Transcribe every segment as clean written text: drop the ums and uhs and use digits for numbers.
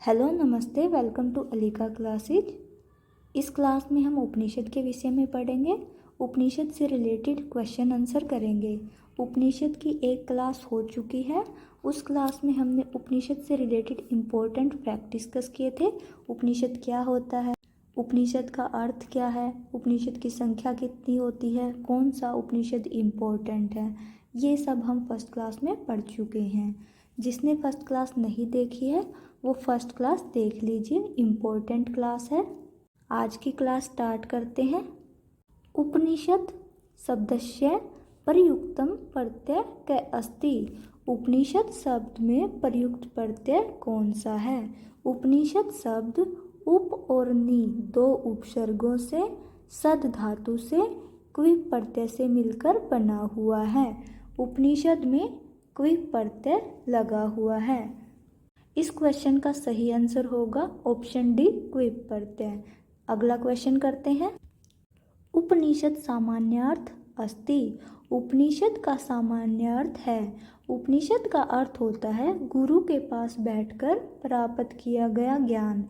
Hello नमस्ते, welcome to अलीका classes. इस class में हम उपनिषद के विषय में पढ़ेंगे। उपनिषद से रिलेटेड क्वेश्चन आंसर करेंगे। उपनिषद की एक क्लास हो चुकी है। उस क्लास में हमने उपनिषद से रिलेटेड इम्पोर्टेंट फैक्ट डिस्कस किए थे। उपनिषद क्या होता है, उपनिषद का अर्थ क्या है, उपनिषद की संख्या कितनी होती है, कौन सा उपनिषद इम्पोर्टेंट है, ये सब हम फर्स्ट क्लास में पढ़ चुके हैं। जिसने फर्स्ट क्लास नहीं देखी है वो फर्स्ट क्लास देख लीजिए, इम्पोर्टेंट क्लास है। आज की क्लास स्टार्ट करते हैं। उपनिषद शब्दस्य प्रयुक्तम प्रत्यय क अस्ति। उपनिषद शब्द में प्रयुक्त प्रत्यय कौन सा है? उपनिषद शब्द उप और नि दो उपसर्गों से सद धातु से क्विप प्रत्यय से मिलकर बना हुआ है। उपनिषद में क्विप प्रत्यय लगा हुआ है। इस क्वेश्चन का सही आंसर होगा ऑप्शन डी, क्विप प्रत्यय। अगला क्वेश्चन करते हैं। उपनिषद सामान्यार्थ अस्ति। उपनिषद का सामान्य अर्थ है। उपनिषद का अर्थ होता है गुरु के पास बैठकर प्राप्त किया गया ज्ञान,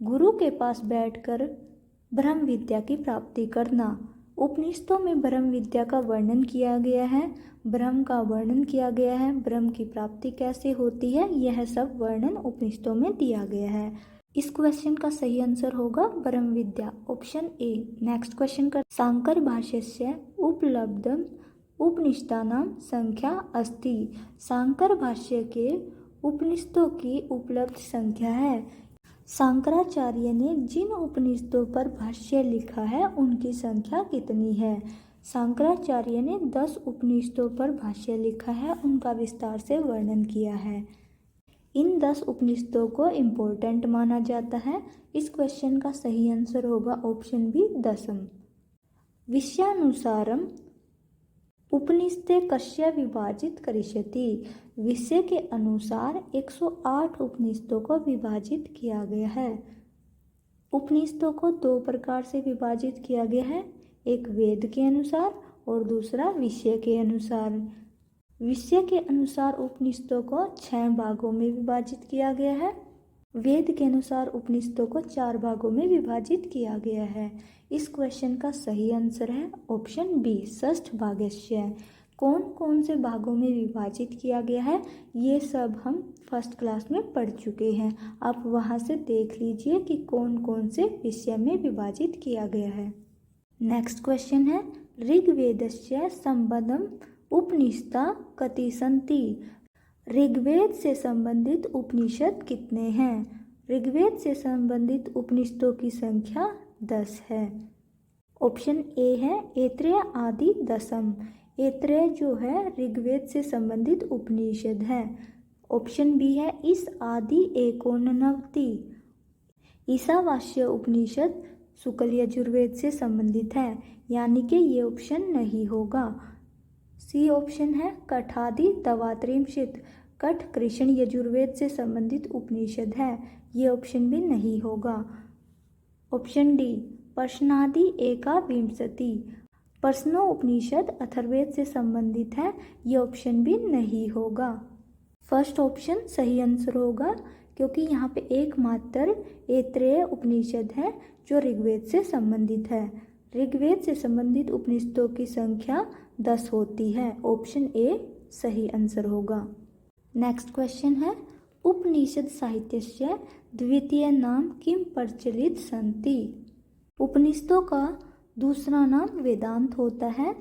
गुरु के पास बैठकर ब्रह्म विद्या की प्राप्ति करना। उपनिषदों में ब्रह्म विद्या का वर्णन किया गया है, ब्रह्म का वर्णन किया गया है, ब्रह्म की प्राप्ति कैसे होती है, यह सब वर्णन उपनिषदों में दिया गया है। इस क्वेश्चन का सही आंसर होगा ब्रह्म विद्या, ऑप्शन ए। नेक्स्ट क्वेश्चन कर। शांकर भाष्यस्य उपलब्धम उपनिषदानां संख्या अस्ति। शांकर भाष्य के उपनिषदों की उपलब्ध संख्या है। शंकराचार्य ने जिन उपनिषदों पर भाष्य लिखा है उनकी संख्या कितनी है? शंकराचार्य ने 10 उपनिषदों पर भाष्य लिखा है, उनका विस्तार से वर्णन किया है। इन 10 उपनिषदों को इम्पोर्टेंट माना जाता है। इस क्वेश्चन का सही आंसर होगा ऑप्शन बी, दशम। विषयानुसारम उपनिषदे कस्य विभाजित करिष्यति। विषय के अनुसार 108 उपनिषदों को विभाजित किया गया है। उपनिषदों को दो प्रकार से विभाजित किया गया है, एक वेद के अनुसार और दूसरा विषय के अनुसार। विषय के अनुसार उपनिषदों को 6 भागों में विभाजित किया गया है। वेद के अनुसार उपनिषदों को 4 भागों में विभाजित किया गया है। इस क्वेश्चन का सही आंसर है ऑप्शन बी, षष्ठ भागस्य। कौन कौन से भागों में विभाजित किया गया है ये सब हम फर्स्ट क्लास में पढ़ चुके हैं। आप वहाँ से देख लीजिए कि कौन कौन से विषय में विभाजित किया गया है। नेक्स्ट क्वेश्चन है। ऋग्वेदस्य संबद्धम उपनिषदा कति सन्ति। ऋग्वेद से संबंधित उपनिषद कितने हैं? ऋग्वेद से संबंधित उपनिषदों की संख्या 10 है। ऑप्शन ए है ऐत्रेय आदि दशम। ऐत्रेय जो है ऋग्वेद से संबंधित उपनिषद है। ऑप्शन बी है इस आदि एकोननवति। ईशावास्य उपनिषद शुक्ल यजुर्वेद से संबंधित है, यानी कि ये ऑप्शन नहीं होगा। सी ऑप्शन है कठादि तवात्रिंशित। कठ कृष्ण यजुर्वेद से संबंधित उपनिषद है, ये ऑप्शन भी नहीं होगा। ऑप्शन डी प्रश्नादि एकाविंशति। प्रश्नो उपनिषद अथर्ववेद से संबंधित है, ये ऑप्शन भी नहीं होगा। फर्स्ट ऑप्शन सही आंसर होगा क्योंकि यहाँ पे एकमात्र ऐत्रेय उपनिषद है जो ऋग्वेद से संबंधित है। ऋग्वेद से संबंधित उपनिषदों की संख्या 10 होती है। ऑप्शन ए सही आंसर होगा। नेक्स्ट क्वेश्चन है। उपनिषद साहित्यस्य द्वितीय नाम किम प्रचलित सन्ति। उपनिषदों का दूसरा नाम वेदांत होता है।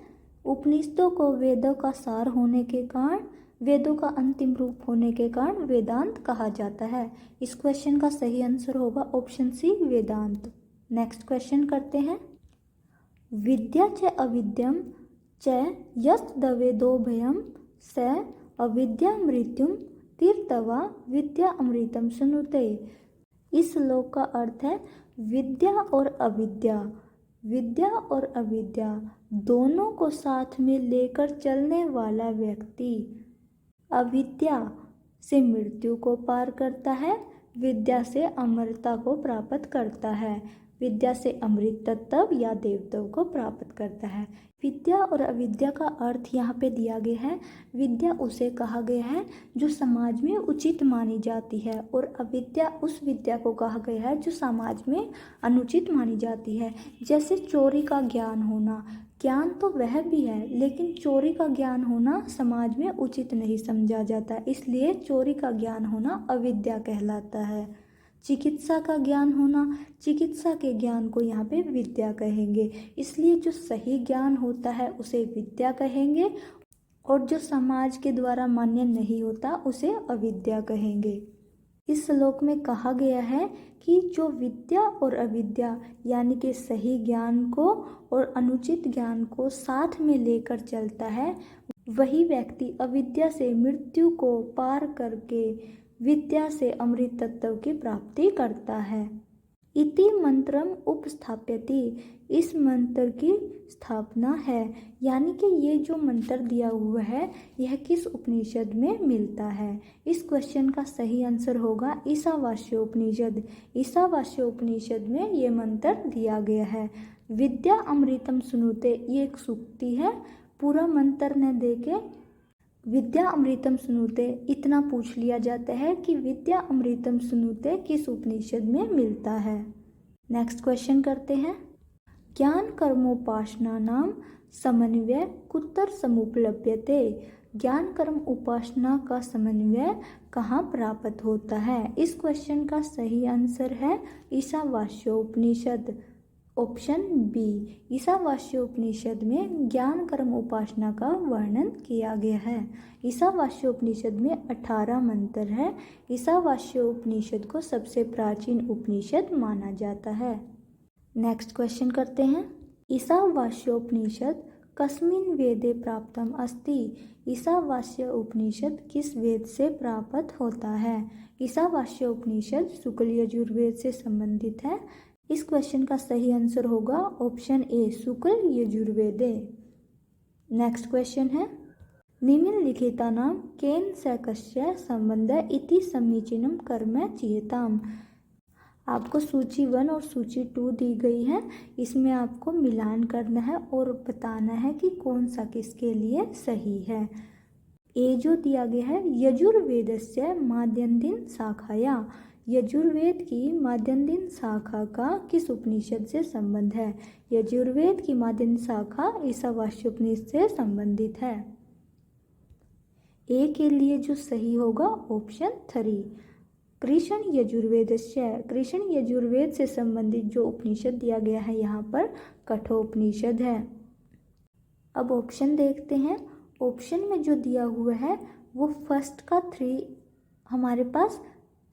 उपनिषदों को वेदों का सार होने के कारण, वेदों का अंतिम रूप होने के कारण वेदांत कहा जाता है। इस क्वेश्चन का सही आंसर होगा ऑप्शन सी, वेदांत। नेक्स्ट क्वेश्चन करते हैं। विद्या च अविद्यम च यस्तद्वेदोभयं स अविद्या मृत्युम तीर्थवा विद्या अमृतम सुनुते। इस श्लोक का अर्थ है विद्या और अविद्या। विद्या और अविद्या दोनों को साथ में लेकर चलने वाला व्यक्ति अविद्या से मृत्यु को पार करता है, विद्या से अमरता को प्राप्त करता है। विद्या से अमृत तत्व या देवत्व को प्राप्त करता है। विद्या और अविद्या का अर्थ यहाँ पे दिया गया है। विद्या उसे कहा गया है जो समाज में उचित मानी जाती है, और अविद्या उस विद्या को कहा गया है जो समाज में अनुचित मानी जाती है। जैसे चोरी का ज्ञान होना, ज्ञान तो वह भी है, लेकिन चोरी का ज्ञान होना समाज में उचित नहीं समझा जाता, इसलिए चोरी का ज्ञान होना अविद्या कहलाता है। चिकित्सा का ज्ञान होना, चिकित्सा के ज्ञान को यहाँ पे विद्या कहेंगे, इसलिए जो सही ज्ञान होता है उसे विद्या कहेंगे, और जो समाज के द्वारा मान्य नहीं होता उसे अविद्या कहेंगे। इस श्लोक में कहा गया है कि जो विद्या और अविद्या यानी कि सही ज्ञान को और अनुचित ज्ञान को साथ में लेकर चलता है, वही व्यक्ति अविद्या से मृत्यु को पार करके विद्या से अमृत तत्व की प्राप्ति करता है। इति मंत्रम उपस्थाप्यति, इस मंत्र की स्थापना है, यानी कि ये जो मंत्र दिया हुआ है यह किस उपनिषद में मिलता है। इस क्वेश्चन का सही आंसर होगा ईशावास्योपनिषद। ईशावास्योपनिषद में ये मंत्र दिया गया है। विद्या अमृतम सुनुते, ये एक सूक्ति है। पूरा मंत्र न देके विद्या अमृतम सुनुते इतना पूछ लिया जाता है कि विद्या अमृतम सुनुते किस उपनिषद में मिलता है। नेक्स्ट क्वेश्चन करते हैं। ज्ञान कर्मोपासना नाम समन्वय कुत्र समुपलभ्यते, ज्ञान कर्म उपासना का समन्वय कहाँ प्राप्त होता है। इस क्वेश्चन का सही आंसर है ईशावास्योपनिषद, ऑप्शन बी। ईशावास्योपनिषद में ज्ञान कर्म उपासना का वर्णन किया गया है। ईशावास्योपनिषद में 18 मंत्र है। ईशावास्योपनिषद को सबसे प्राचीन उपनिषद माना जाता है। नेक्स्ट क्वेश्चन करते हैं। ईशावास्योपनिषद कस्मिन् वेदे प्राप्तम अस्ति, ईशावास्य उपनिषद किस वेद से प्राप्त होता है। ईशावास्योपनिषद शुक्ल यजुर्वेद से संबंधित है। इस क्वेश्चन का सही आंसर होगा ऑप्शन ए, शुक्ल यजुर्वेदे। नेक्स्ट क्वेश्चन है। निम्नलिखितानां केन सैकस्य संबंध इति समीचीनं कर्म चेताम, आपको सूची 1 और सूची 2 दी गई है। इसमें आपको मिलान करना है और बताना है कि कौन सा किसके लिए सही है। ए जो दिया गया है, यजुर्वेदस्य माध्यन्दिन शाखाया, यजुर्वेद की माध्यन्दिन शाखा का किस उपनिषद से संबंध है। यजुर्वेद की माध्यन्दिन शाखा ईशावास्योपनिषद से संबंधित है। ए के लिए जो सही होगा ऑप्शन 3, कृष्ण यजुर्वेदस्य, कृष्ण यजुर्वेद से संबंधित जो उपनिषद दिया गया है यहाँ पर कठोपनिषद है। अब ऑप्शन देखते हैं। ऑप्शन में जो दिया हुआ है वो फर्स्ट का 3 हमारे पास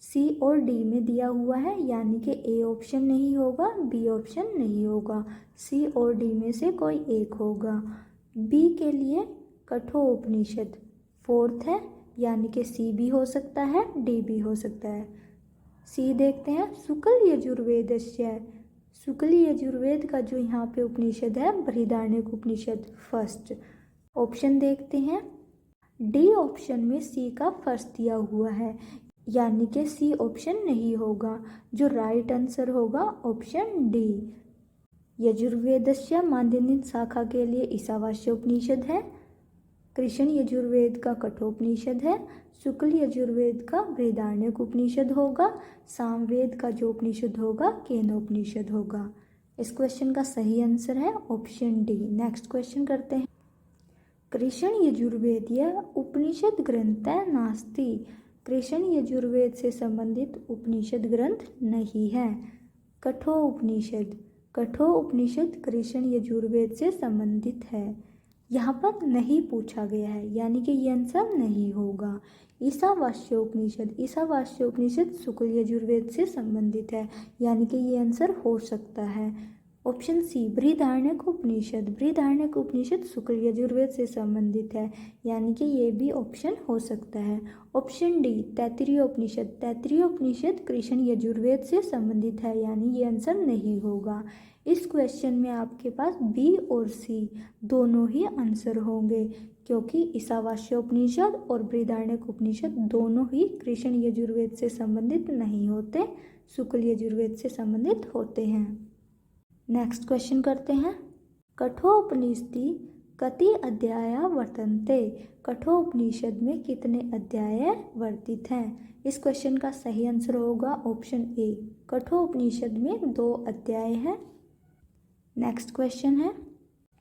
सी और डी में दिया हुआ है, यानी कि ए ऑप्शन नहीं होगा, बी ऑप्शन नहीं होगा, सी और डी में से कोई एक होगा। बी के लिए कठोपनिषद 4th है, यानी कि सी भी हो सकता है, डी भी हो सकता है। सी देखते हैं। शुक्ल यजुर्वेदस्य, शुक्ल यजुर्वेद का जो यहाँ पे उपनिषद है बृहदारण्यक उपनिषद फर्स्ट। ऑप्शन देखते हैं। डी ऑप्शन में सी का फर्स्ट दिया हुआ है, यानी कि सी ऑप्शन नहीं होगा। जो राइट आंसर होगा ऑप्शन डी। यजुर्वेदस्य माध्यन्दिन शाखा के लिए ईशावास्योपनिषद है, कृष्ण यजुर्वेद का कठोपनिषद है, शुक्ल यजुर्वेद का बृहदारण्यक उपनिषद होगा, सामवेद का जो उपनिषद होगा केनोपनिषद होगा। इस क्वेश्चन का सही आंसर है ऑप्शन डी। नेक्स्ट क्वेश्चन करते हैं। कृष्ण यजुर्वेदीय उपनिषद ग्रंथ नास्ति, कृष्ण यजुर्वेद से संबंधित उपनिषद ग्रंथ नहीं है। कठोपनिषद, कठोपनिषद कृष्ण यजुर्वेद से संबंधित है। यहाँ पर नहीं पूछा गया है, यानी कि ये आंसर नहीं होगा। ईशावास्योपनिषद, ईशावास्योपनिषद शुक्ल यजुर्वेद से संबंधित है, यानी कि ये आंसर हो सकता है ऑप्शन सी। बृहदारण्यक उपनिषद, बृहदारण्यक उपनिषद शुक्ल यजुर्वेद से संबंधित है, यानी कि ये भी ऑप्शन हो सकता है। ऑप्शन डी तैत्तिरीय उपनिषद, तैत्तिरीय उपनिषद कृष्ण यजुर्वेद से संबंधित है, यानी ये आंसर नहीं होगा। इस क्वेश्चन में आपके पास बी और सी दोनों ही आंसर होंगे, क्योंकि ईशावास्योपनिषद और बृहदारण्यक उपनिषद दोनों ही कृष्ण यजुर्वेद से संबंधित नहीं होते, शुक्ल यजुर्वेद से संबंधित होते हैं। नेक्स्ट क्वेश्चन करते हैं। कठोपनिषदि कति अध्याया वर्तन्ते। कठोपनिषद में कितने अध्याय वर्तित हैं? इस क्वेश्चन का सही आंसर होगा ऑप्शन ए, कठोपनिषद में 2 अध्याय हैं। नेक्स्ट क्वेश्चन है,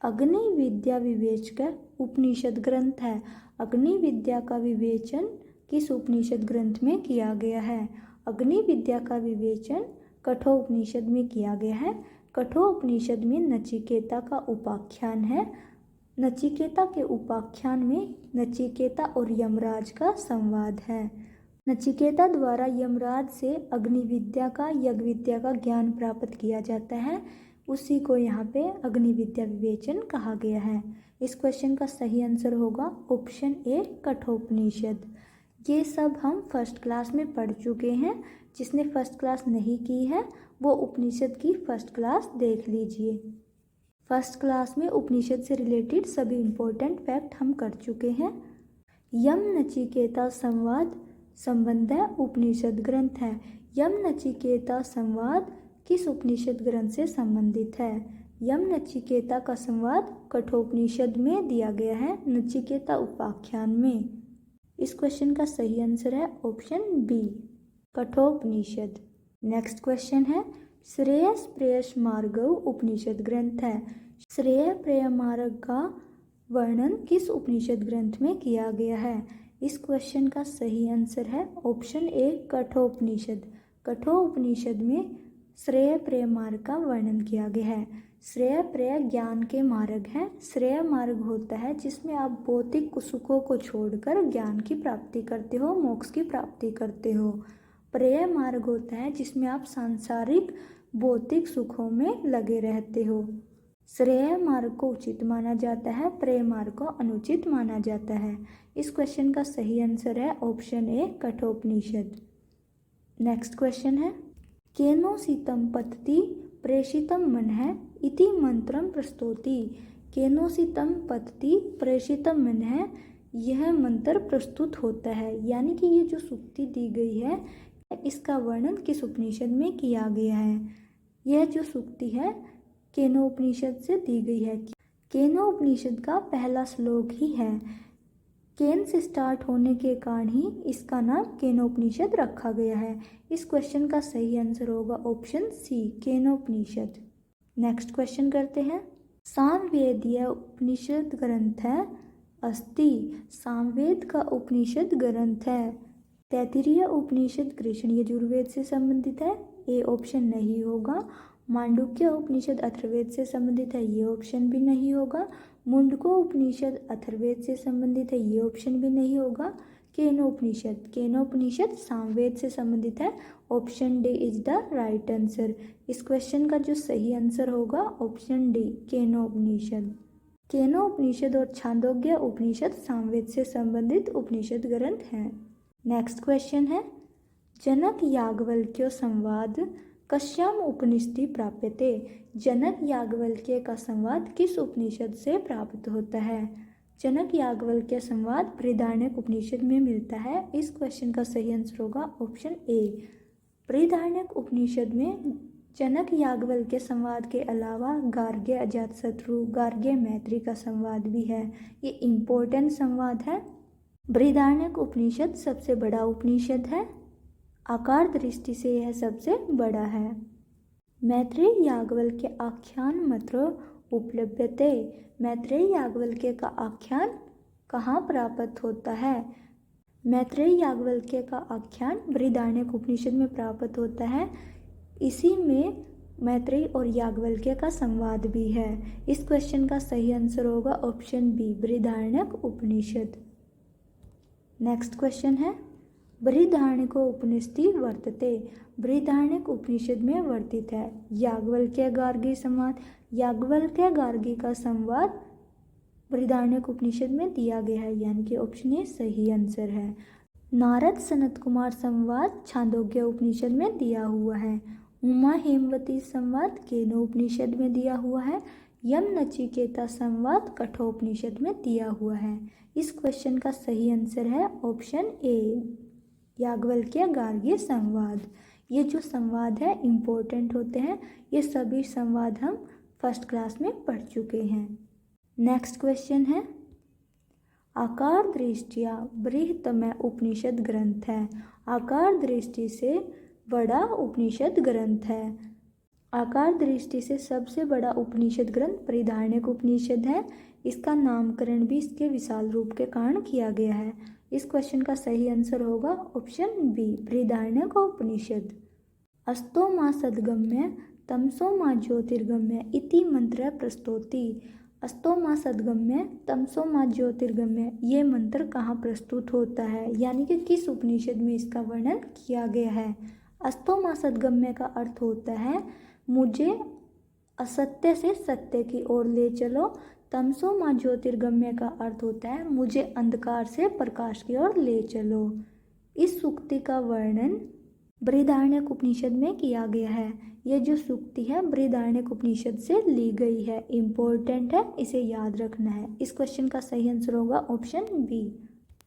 अग्नि विद्या विवेचक उपनिषद ग्रंथ है। अग्नि विद्या का विवेचन किस उपनिषद ग्रंथ में किया गया है? अग्नि विद्या का विवेचन कठोपनिषद में किया गया है। कठोपनिषद में नचिकेता का उपाख्यान है। नचिकेता के उपाख्यान में नचिकेता और यमराज का संवाद है। नचिकेता द्वारा यमराज से अग्नि विद्या का, यज्ञ विद्या का ज्ञान प्राप्त किया जाता है, उसी को यहाँ पे अग्नि विद्या विवेचन कहा गया है। इस क्वेश्चन का सही आंसर होगा ऑप्शन ए, कठोपनिषद। ये सब हम फर्स्ट क्लास में पढ़ चुके हैं। जिसने फर्स्ट क्लास नहीं की है वो उपनिषद की फर्स्ट क्लास देख लीजिए। फर्स्ट क्लास में उपनिषद से रिलेटेड सभी इम्पोर्टेंट फैक्ट हम कर चुके हैं। यम नचिकेता संवाद संबंध उपनिषद ग्रंथ है। यम नचिकेता संवाद किस उपनिषद ग्रंथ से संबंधित है? यम नचिकेता का संवाद कठोपनिषद में दिया गया है, नचिकेता उपाख्यान में। इस क्वेश्चन का सही आंसर है option B, Kathopanishad. Next question है, श्रेयस प्रेयस मार्गव उपनिषद ग्रंथ है। श्रेय प्रेय मार्ग का वर्णन किस उपनिषद ग्रंथ में किया गया है? इस क्वेश्चन का सही आंसर है ऑप्शन ए, कठोपनिषद। कठोपनिषद में श्रेय प्रेय मार्ग का वर्णन किया गया है। श्रेय प्रेय ज्ञान के मार्ग हैं। श्रेय मार्ग होता है जिसमें आप भौतिक सुखों को छोड़कर ज्ञान की प्राप्ति करते हो, मोक्ष की प्राप्ति करते हो। प्रेय मार्ग होता है जिसमें आप सांसारिक भौतिक सुखों में लगे रहते हो। श्रेय मार्ग को उचित माना जाता है, प्रेय मार्ग को अनुचित माना जाता है। इस क्वेश्चन का सही आंसर है option A, Kathopanishad. Next question है, केनोसितं पतति प्रेषितं मनः इति मंत्रं प्रस्तौति। केनोसितं पतति प्रेषितं मनः, यह मंत्र प्रस्तुत होता है, यानी कि ये जो सूक्ति दी गई है इसका वर्णन किस उपनिषद में किया गया है? यह जो सूक्ति है केनोपनिषद से दी गई है। केनोपनिषद का पहला श्लोक ही है। केन से स्टार्ट होने के कारण ही इसका नाम केनोपनिषद रखा गया है। इस क्वेश्चन का सही आंसर होगा option C, Kenopanishad. Next question करते हैं, सामवेदीय उपनिषद ग्रंथ है अस्ति। सामवेद का उपनिषद ग्रंथ है। तैत्तिरीय उपनिषद कृष्ण यजुर्वेद से संबंधित है, ए ऑप्शन नहीं होगा। मांडुक्य उपनिषद अथर्ववेद से संबंधित है, ये ऑप्शन भी नहीं होगा। मुंडको उपनिषद अथर्ववेद से संबंधित है, ये ऑप्शन भी नहीं होगा। केनोपनिषद सामवेद से संबंधित है, option D is the right answer. इस क्वेश्चन का जो सही आंसर होगा ऑप्शन डी, केनोपनिषद। केनोपनिषद और छांदोग्य उपनिषद सामवेद से संबंधित उपनिषद ग्रंथ हैं। नेक्स्ट क्वेश्चन है, जनक याज्ञवल्क्य संवाद कस्याम उपनिषदि प्राप्यते। जनक याज्ञवल्क्य का संवाद किस उपनिषद से प्राप्त होता है? जनक याज्ञवल्क्य संवाद बृहदारण्यक उपनिषद में मिलता है। इस क्वेश्चन का सही आंसर होगा ऑप्शन ए। बृहदारण्यक उपनिषद में जनक याज्ञवल्क्य संवाद के अलावा गार्ग्य अजातशत्रु, गार्ग्य मैत्री का संवाद भी है। ये इम्पोर्टेंट संवाद है। बृहदारण्यक उपनिषद सबसे बड़ा उपनिषद है, आकार दृष्टि से यह सबसे बड़ा है। मैत्रेय याज्ञवल्क्य आख्यान मत्र उपलभ्यते। मैत्रेय याज्ञवल्क्य का आख्यान कहाँ प्राप्त होता है? मैत्रेय याज्ञवल्क्य का आख्यान बृहदारण्यक उपनिषद में प्राप्त होता है। इसी में मैत्रेय और याज्ञवल्क्य का संवाद भी है। इस क्वेश्चन का सही आंसर होगा option B, Brihadaranyaka Upanishad. Next question है, बृहदारण्यको उपनिषदि वर्तते। बृहदारण्यक उपनिषद में वर्तित है याज्ञवल्क्य गार्गी संवाद। याज्ञवल्क्य गार्गी का संवाद बृहदारण्यक उपनिषद में दिया गया है, यानी कि ऑप्शन ए सही आंसर है। नारद सनत कुमार संवाद छांदोग्य उपनिषद में दिया हुआ है। उमा हेमवती संवाद केनोपनिषद में दिया हुआ है। यम नचिकेता संवाद कठोपनिषद में दिया हुआ है। इस क्वेश्चन का सही आंसर है ऑप्शन ए, याज्ञवल्क्य गार्गी संवाद। ये जो संवाद है इम्पोर्टेंट होते हैं। ये सभी संवाद हम फर्स्ट क्लास में पढ़ चुके हैं। नेक्स्ट क्वेश्चन है, आकार दृष्टिया बृहत्तम उपनिषद ग्रंथ है। आकार दृष्टि से बड़ा उपनिषद ग्रंथ है। आकार दृष्टि से सबसे बड़ा उपनिषद ग्रंथ बृहदारण्यक उपनिषद है। इसका नामकरण भी इसके विशाल रूप के कारण किया गया है। इस क्वेश्चन का सही आंसर होगा ऑप्शन बी, बृहदारण्यक उपनिषद। अस्तो मां सद्गम्य तमसो मां ज्योतिर्गम्य इति मंत्र प्रस्तुति। अस्तो मां सद्गम्य तमसो मां ज्योतिर्गम्य ये मंत्र कहाँ प्रस्तुत होता है, यानी कि किस उपनिषद में इसका वर्णन किया गया है। अस्तो मां सद्गम्य का अर्थ होता है मुझे असत्य से सत्य की ओर ले चलो। तमसो मां ज्योतिर्गम्य का अर्थ होता है मुझे अंधकार से प्रकाश की ओर ले चलो। इस सूक्ति का वर्णन बृहदारण्यक उपनिषद में किया गया है। यह जो सूक्ति है बृहदारण्यक उपनिषद से ली गई है, इम्पोर्टेंट है, इसे याद रखना है। इस क्वेश्चन का सही आंसर होगा ऑप्शन बी।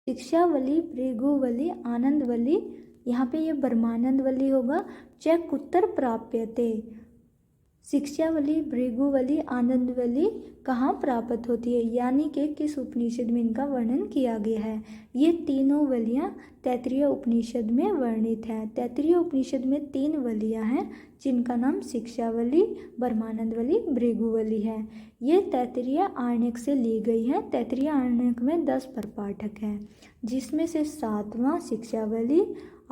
शिक्षावली, भृगुवली, आनंदवली, यहाँ पे ये ब्रह्मानंदवली होगा। चेक उत्तर प्राप्यते। शिक्षावली, भृगुवली, आनंदवली कहाँ प्राप्त होती है, यानी कि किस उपनिषद में इनका वर्णन किया गया है। ये तीनों वलियाँ तैत्तिरीय उपनिषद में वर्णित हैं। तैत्तिरीय उपनिषद में 3 वलियाँ हैं जिनका नाम शिक्षावली, ब्रह्मानंदवली, भृगुवली है। ये तैत्तिरीय आरण्यक से ली गई है। तैत्तिरीय आरण्यक में 10 प्रपाठक हैं, जिसमें से 7वां शिक्षावली,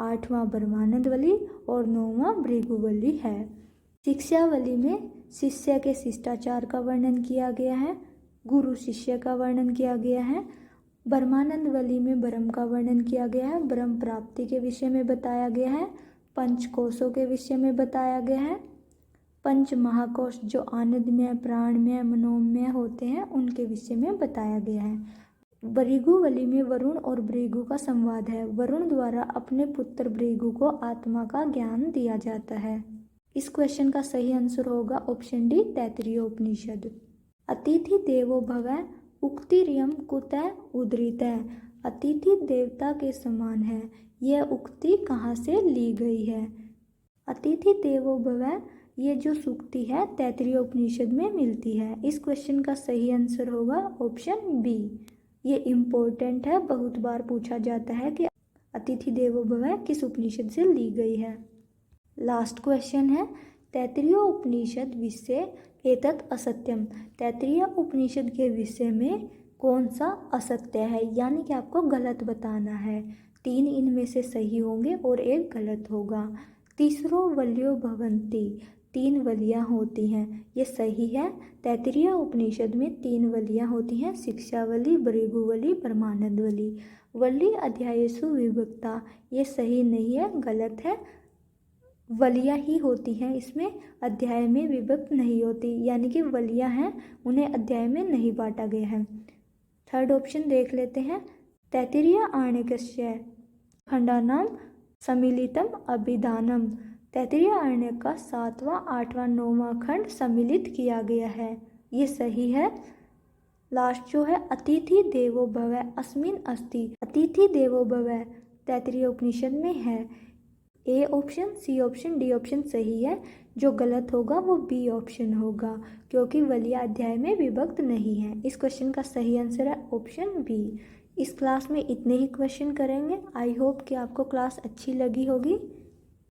8वां ब्रह्मानंदवली और 9वां भृगुवली है। शिक्षावली में शिष्य के शिष्टाचार का वर्णन किया गया है, गुरु शिष्य का वर्णन किया गया है। ब्रह्मानंदवली में ब्रह्म का वर्णन किया गया है, ब्रह्म प्राप्ति के विषय में बताया गया है। पंचकोशों के विषय में बताया गया है। पंच महाकोश जो आनंदमय, प्राणमय, मनोमय होते हैं उनके विषय में बताया गया है। भृगुवली में वरुण और भृगु का संवाद है। वरुण द्वारा अपने पुत्र भृगु को आत्मा का ज्ञान दिया जाता है। इस क्वेश्चन का सही आंसर होगा ऑप्शन डी, तैत्तिरीय उपनिषद। अतिथि देवो भव उक्तिरियं कुतः उद्धृतः। अतिथि देवता के समान है, यह उक्ति कहाँ से ली गई है। अतिथि देवो भव ये जो सूक्ति है तैत्तिरीय उपनिषद में मिलती है। इस क्वेश्चन का सही आंसर होगा ऑप्शन बी। ये इम्पोर्टेंट है, बहुत बार पूछा जाता है कि अतिथि देवो भव किस उपनिषद से ली गई है। लास्ट क्वेश्चन है, तैत्तिरीय उपनिषद विषय एतत् असत्यम। तैत्तिरीय उपनिषद के विषय में कौन सा असत्य है, यानी कि आपको गलत बताना है। 3 इनमें से सही होंगे और 1 गलत होगा। तीसरो वल्यो भवन्ति, 3 वलियाँ होती हैं, ये सही है। तैत्तिरीय उपनिषद में 3 वलियाँ होती हैं, शिक्षावली, भृगुवली, ब्रह्मानंदवली। वल्ली अध्यायेषु विभक्ता, ये सही नहीं है, गलत है। वलियाँ ही होती हैं इसमें, अध्याय में विभक्त नहीं होती, यानी कि वलियाँ हैं उन्हें अध्याय में नहीं बांटा गया है। थर्ड ऑप्शन देख लेते हैं, तैत्तिरीय आरण्यकस्य खंडानाम सम्मिलितम अभिधानम। तैत्तिरीय आरण्यक का 7वां, 8वां, 9वां खंड सम्मिलित किया गया है, ये सही है। लास्ट जो है, अतिथि देवो भव अस्मिन् अस्ति। अतिथि देवो भव तैत्तिरीय उपनिषद में है। A option, C option, D option सही है। जो गलत होगा वो बी ऑप्शन होगा, क्योंकि वलिया अध्याय में विभक्त नहीं है। इस क्वेश्चन का सही आंसर है ऑप्शन बी। इस क्लास में इतने ही क्वेश्चन करेंगे। आई होप कि आपको क्लास अच्छी लगी होगी।